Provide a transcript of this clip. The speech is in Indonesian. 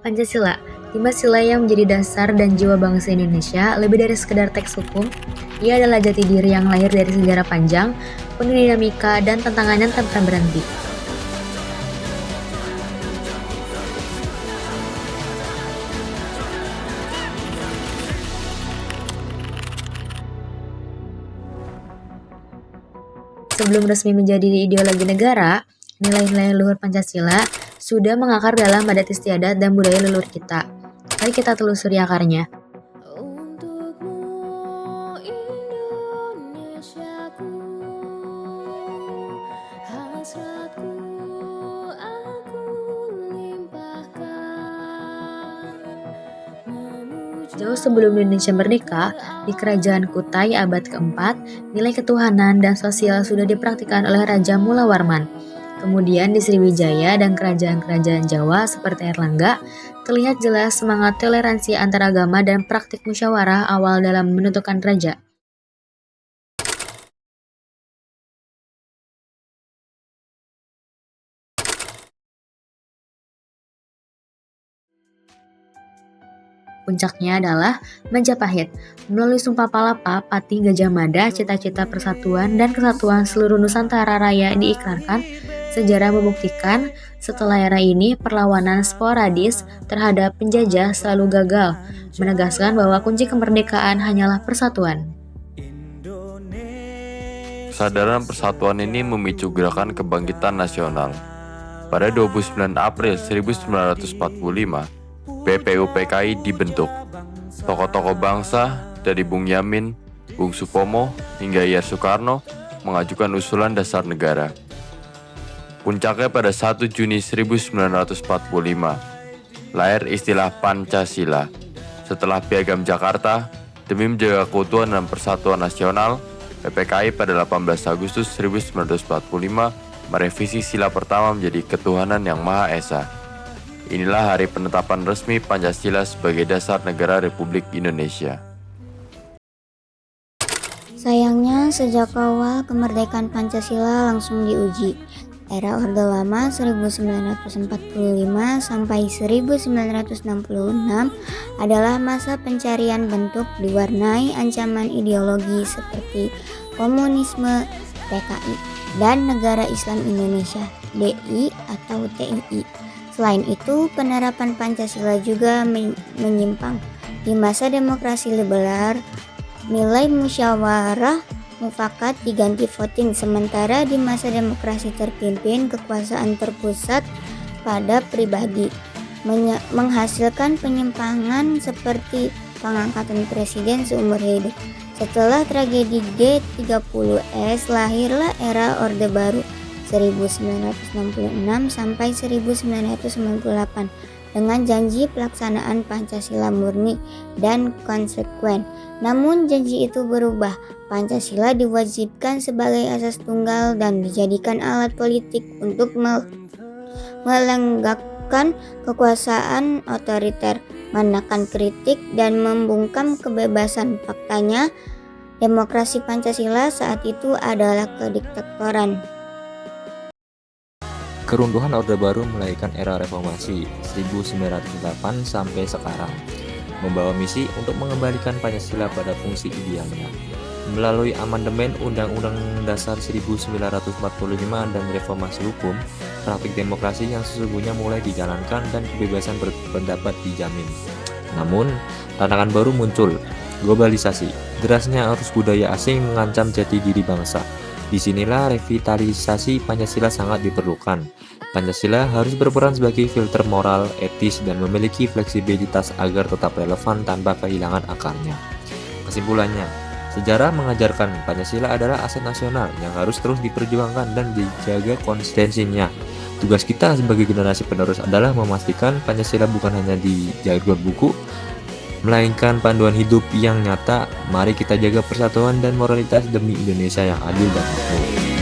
Pancasila, 5 sila yang menjadi dasar dan jiwa bangsa Indonesia lebih dari sekedar teks hukum. Ia adalah jati diri yang lahir dari sejarah panjang, penuh dinamika, dan tantangan yang tak pernah berhenti. Sebelum resmi menjadi ideologi negara, nilai-nilai luhur Pancasila sudah mengakar dalam adat istiadat dan budaya leluhur kita. Mari kita telusuri akarnya. Untukmu Indonesiaku, hasratku aku limpahkan. Jauh sebelum Indonesia merdeka, di Kerajaan Kutai abad keempat, nilai ketuhanan dan sosial sudah dipraktikkan oleh Raja Mula Warman. Kemudian di Sriwijaya dan kerajaan-kerajaan Jawa seperti Erlangga, terlihat jelas semangat toleransi antaragama dan praktik musyawarah awal dalam menentukan raja. Puncaknya adalah Majapahit. Melalui Sumpah Palapa, Patih Gajah Mada, cita-cita persatuan dan kesatuan seluruh Nusantara Raya diikrarkan. Sejarah membuktikan, setelah era ini perlawanan sporadis terhadap penjajah selalu gagal, menegaskan bahwa kunci kemerdekaan hanyalah persatuan. Kesadaran persatuan ini memicu gerakan kebangkitan nasional. Pada 29 April 1945, BPUPKI dibentuk. Tokoh-tokoh bangsa dari Bung Yamin, Bung Supomo, hingga Yayat Soekarno mengajukan usulan dasar negara. Puncaknya pada 1 Juni 1945, lahir istilah Pancasila. Setelah Piagam Jakarta, demi menjaga keutuhan dan persatuan nasional, PPKI pada 18 Agustus 1945 merevisi sila pertama menjadi ketuhanan yang Maha Esa. Inilah hari penetapan resmi Pancasila sebagai dasar negara Republik Indonesia. Sayangnya, sejak awal kemerdekaan Pancasila langsung diuji. Era Orde Lama 1945 sampai 1966 adalah masa pencarian bentuk diwarnai ancaman ideologi seperti komunisme, PKI, dan Negara Islam Indonesia, DI atau TII. Selain itu, penerapan Pancasila juga menyimpang. Di masa demokrasi liberal, nilai musyawarah mufakat diganti voting, sementara di masa demokrasi terpimpin kekuasaan terpusat pada pribadi, menghasilkan penyimpangan seperti pengangkatan presiden seumur hidup. Setelah tragedi G30S, lahirlah era Orde Baru 1966 sampai 1998 dengan janji pelaksanaan Pancasila murni dan konsekuen. Namun janji itu berubah. Pancasila diwajibkan sebagai asas tunggal dan dijadikan alat politik untuk melenggakkan kekuasaan otoriter, menekan kritik, dan membungkam kebebasan. Faktanya, demokrasi Pancasila saat itu adalah kediktatoran. Keruntuhan Orde Baru melahirkan era reformasi 1908 sampai sekarang, membawa misi untuk mengembalikan Pancasila pada fungsi idealnya. Melalui amandemen Undang-Undang Dasar 1945 dan reformasi hukum, praktik demokrasi yang sesungguhnya mulai dijalankan dan kebebasan berpendapat dijamin. Namun, tantangan baru muncul, globalisasi, derasnya arus budaya asing mengancam jati diri bangsa. Disinilah revitalisasi Pancasila sangat diperlukan. Pancasila harus berperan sebagai filter moral, etis, dan memiliki fleksibilitas agar tetap relevan tanpa kehilangan akarnya. Kesimpulannya, sejarah mengajarkan Pancasila adalah aset nasional yang harus terus diperjuangkan dan dijaga konsistensinya. Tugas kita sebagai generasi penerus adalah memastikan Pancasila bukan hanya di jargon buku, melainkan panduan hidup yang nyata. Mari kita jaga persatuan dan moralitas demi Indonesia yang adil dan makmur.